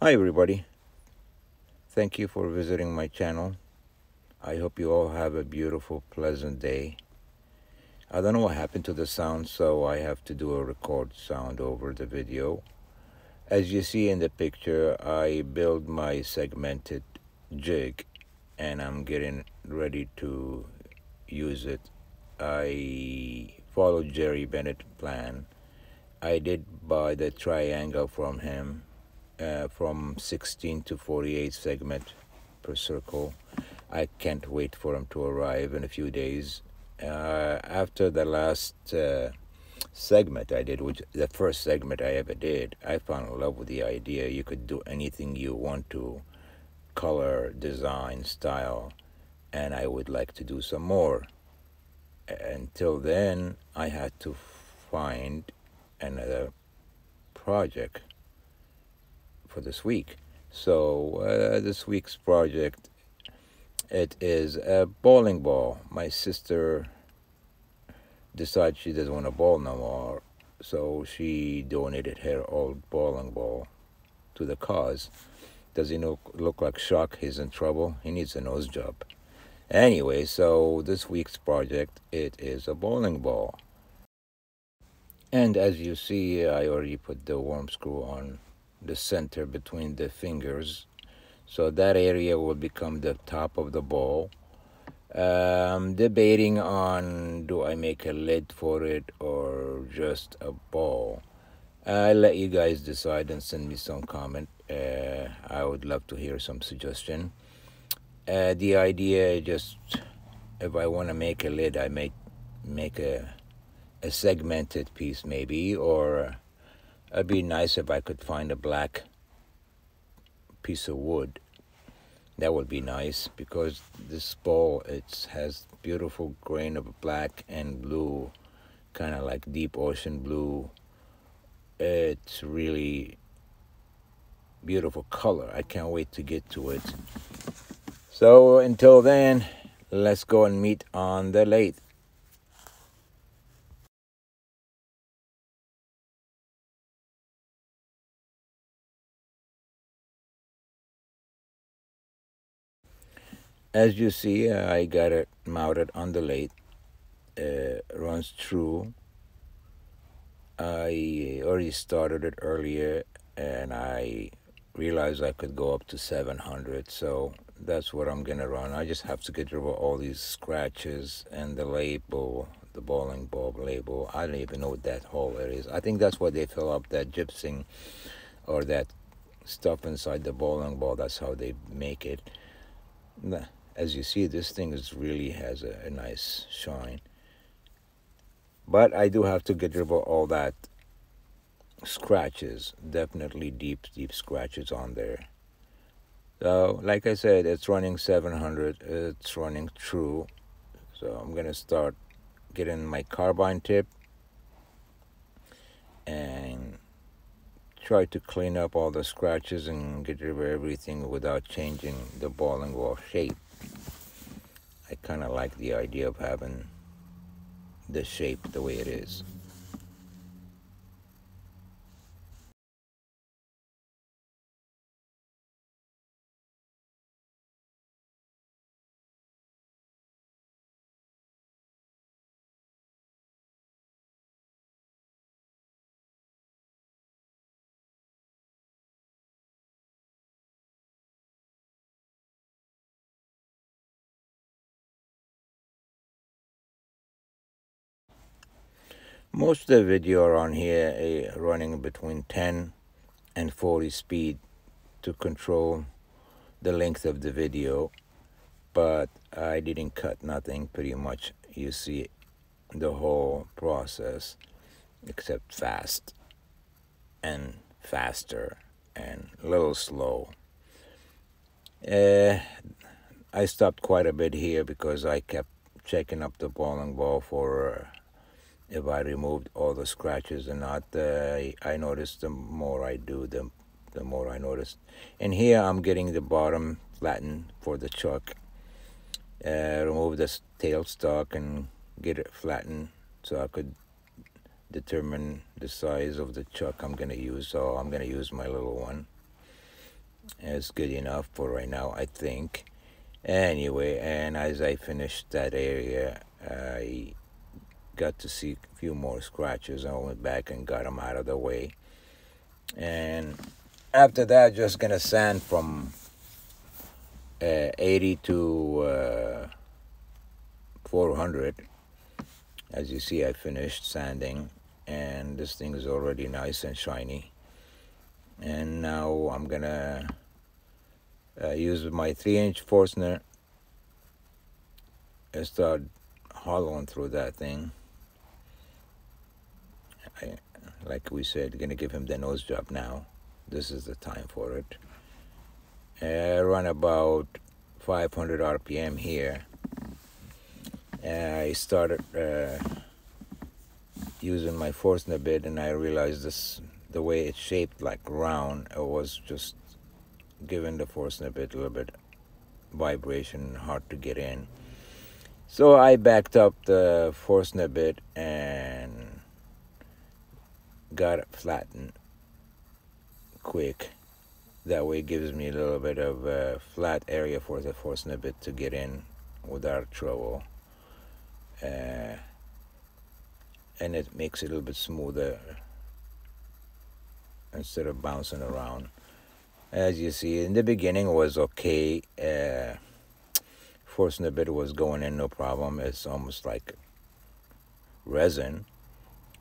Hi everybody, thank you for visiting my channel. I hope you all have a beautiful, pleasant day. I don't know what happened to the sound, so I have to do a record sound over the video. As you see in the picture, I build my segmented jig and I'm getting ready to use it. I followed Jerry Bennett's plan. I did buy the triangle from him, from 16 to 48 segment per circle. I can't wait for him to arrive in a few days. After the last segment I did, which the first segment I ever did, I fell in love with the idea. You could do anything you want to, color, design, style, and I would like to do some more. Until then, I had to find another project for this week. So this week's project, it is a bowling ball. My sister decided she doesn't want a ball no more, so she donated her old bowling ball to the cause. Does he look like Shock? He's in trouble. He needs a nose job. Anyway, so this week's project, it is a bowling ball. And as you see, I already put the worm screw on the center between the fingers. So that area will become the top of the ball. Debating on, do I make a lid for it or just a ball? I'll let you guys decide and send me some comment. I would love to hear some suggestion. The idea just, if I want to make a lid, I make a segmented piece maybe, or it'd be nice if I could find a black piece of wood. That would be nice, because this ball, it has beautiful grain of black and blue, kind of like deep ocean blue. It's really beautiful color. I can't wait to get to it. So until then, let's go and meet on the lathe. As you see, I got it mounted on the lathe. Runs true. I already started it earlier, and I realized I could go up to 700, so that's what I'm gonna run. I just have to get rid of all these scratches and the label, the bowling ball label. I don't even know what that hole is. I think that's why they fill up that gypsum or that stuff inside the bowling ball. That's how they make it. As you see, this thing really has a nice shine. But I do have to get rid of all that scratches, definitely deep scratches on there. So like I said, it's running 700, it's running true. So I'm gonna start getting my carbine tip and try to clean up all the scratches and get rid of everything without changing the bowling ball shape. I kind of like the idea of having the shape the way it is. Most of the video around here running between 10 and 40 speed to control the length of the video, but I didn't cut nothing. Pretty much you see the whole process, except fast and faster and a little slow. I stopped quite a bit here because I kept checking up the bowling ball for if I removed all the scratches or not. I noticed the more I do, the more I noticed. And here I'm getting the bottom flattened for the chuck. Remove the tail stock and get it flattened so I could determine the size of the chuck I'm going to use. So I'm going to use my little one. It's good enough for right now, I think. Anyway, and as I finished that area, I got to see a few more scratches. I went back and got them out of the way. And after that, just gonna sand from 80 to 400. As you see, I finished sanding, and this thing is already nice and shiny. And now I'm gonna use my 3-inch Forstner and start hollowing through that thing. Like we said, gonna give him the nose job now. This is the time for it. Run about 500 RPM here. I started using my Forstner bit, and I realized the way it's shaped like round, it was just giving the Forstner bit a little bit vibration, hard to get in. So I backed up the Forstner bit and got it flattened quick. That way it gives me a little bit of a flat area for the Forstner bit to get in without trouble. And it makes it a little bit smoother instead of bouncing around. As you see, in the beginning it was okay. Forstner bit was going in no problem. It's almost like resin.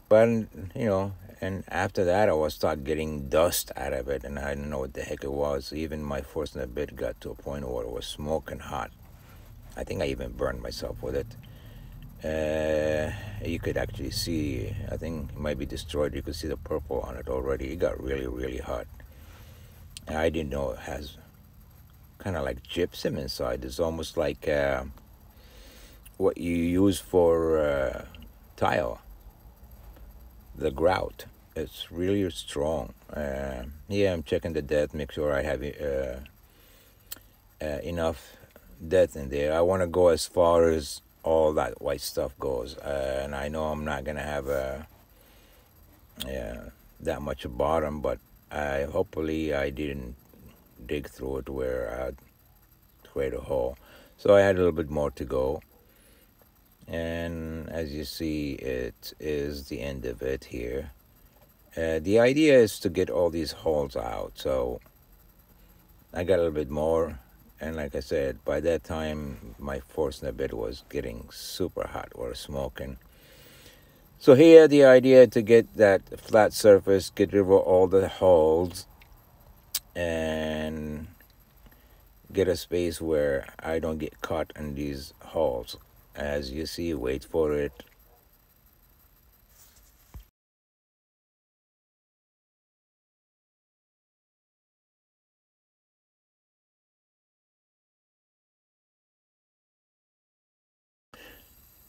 But, and after that I was start getting dust out of it, and I didn't know what the heck it was. Even my Forstner bit got to a point where it was smoking hot. I think I even burned myself with it. You could actually see, I think it might be destroyed. You could see the purple on it already. It got really, really hot. And I didn't know it has kind of like gypsum inside. It's almost like what you use for tile, the grout. It's really strong. Yeah, I'm checking the depth, make sure I have enough depth in there. I want to go as far as all that white stuff goes, and I know I'm not gonna have that much bottom, but hopefully I didn't dig through it where I'd create a hole. So I had a little bit more to go, and as you see, it is the end of it here. The idea is to get all these holes out, so I got a little bit more. And like I said, by that time, my Forstner bit was getting super hot or smoking. So here, the idea to get that flat surface, get rid of all the holes, and get a space where I don't get caught in these holes. As you see, wait for it.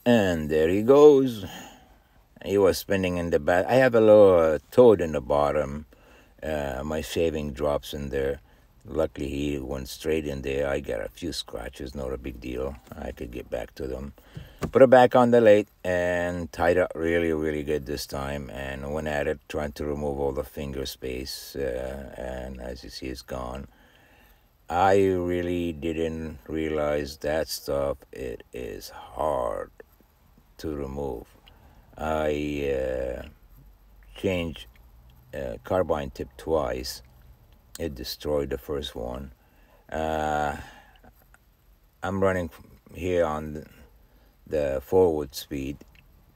And there he goes. He was spinning in the back. I have a little toad in the bottom. My shaving drops in there. Luckily, he went straight in there. I got a few scratches, not a big deal. I could get back to them. Put it back on the lathe and tied up really, really good this time. And went at it, trying to remove all the finger space. And as you see, it's gone. I really didn't realize that stuff. It is hard to remove. I changed carbine tip twice. It destroyed the first one. I'm running here on the forward speed,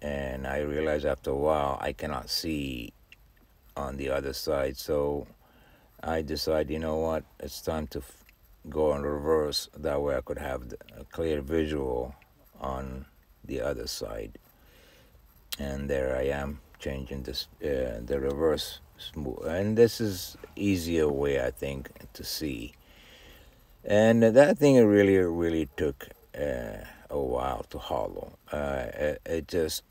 and I realized after a while I cannot see on the other side. So I decided, you know what, it's time to go in reverse. That way I could have a clear visual on the other side. And there I am changing this the reverse smooth, and this is easier way I think to see. And that thing really took a while to hollow. It just,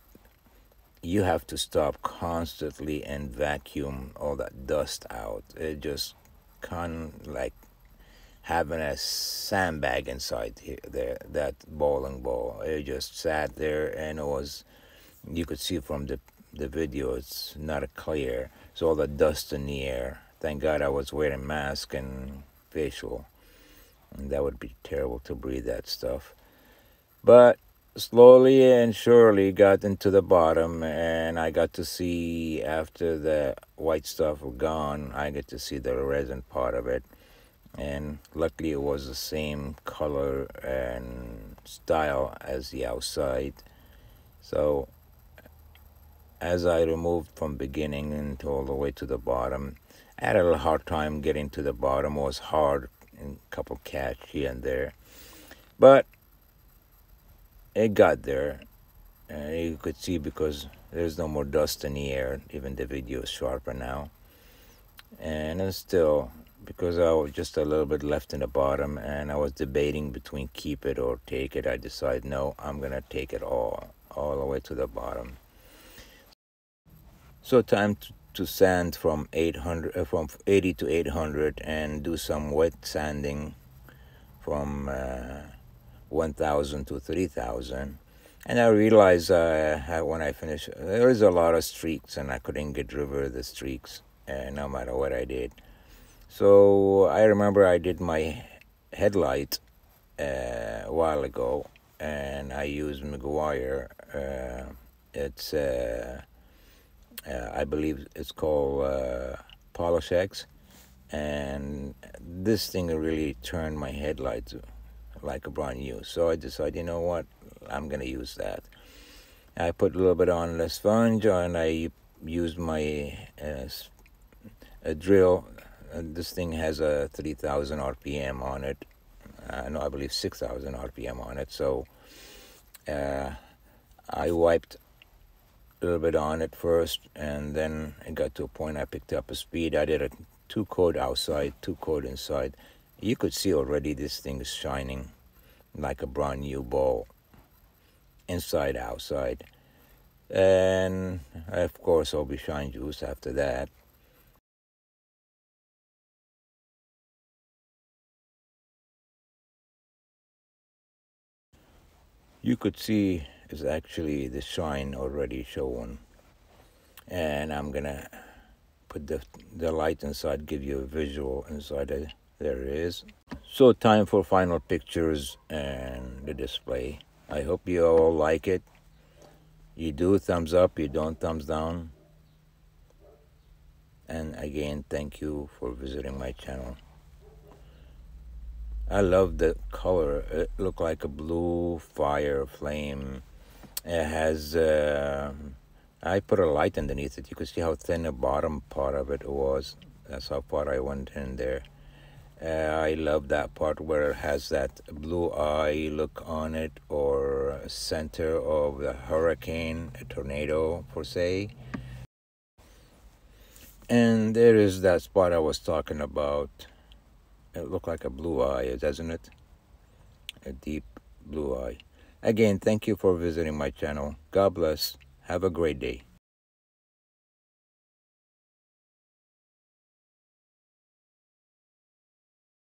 you have to stop constantly and vacuum all that dust out. It just kind of like having a sandbag inside here, there, that bowling ball. It just sat there, and it was, you could see from the video, it's not clear. So all the dust in the air. Thank God I was wearing a mask, and facial, and that would be terrible to breathe that stuff. But slowly and surely got into the bottom, and I got to see, after the white stuff was gone, I get to see the resin part of it. And luckily it was the same color and style as the outside. So as I removed from beginning into all the way to the bottom, I had a little hard time getting to the bottom. It was hard, and a couple catch here and there, but it got there. You could see because there's no more dust in the air. Even the video is sharper now. And then still, because I was just a little bit left in the bottom, and I was debating between keep it or take it, I decided no, I'm gonna take it all the way to the bottom. So time to sand from 800, from 80 to 800, and do some wet sanding from 1,000 to 3,000. And I realized when I finished, there was a lot of streaks, and I couldn't get rid of the streaks, no matter what I did. So I remember I did my headlight a while ago, and I used McGuire. It's I believe it's called Polish X, and this thing really turned my headlight like a brand new. So I decided, you know what, I'm gonna use that. I put a little bit on the sponge, and I used my a drill. This thing has a 3,000 RPM on it. No, I believe 6,000 RPM on it. So I wiped a little bit on it first, and then it got to a point I picked up a speed. I did a 2-coat outside, 2-coat inside. You could see already this thing is shining like a brand new ball, inside, outside. And of course I'll be shine juice after that. You could see is actually the shine already showing, and I'm gonna put the light inside, give you a visual inside it. There it is. So time for final pictures and the display. I hope you all like it. You do, thumbs up. You don't, thumbs down. And again, thank you for visiting my channel. I love the color. It looked like a blue fire flame. It has I put a light underneath it. You could see how thin the bottom part of it was. That's how far I went in there. I love that part where it has that blue eye look on it, or center of the hurricane, a tornado per se. And there is that spot I was talking about. It looked like a blue eye, doesn't it? A deep blue eye. Again, thank you for visiting my channel. God bless. Have a great day.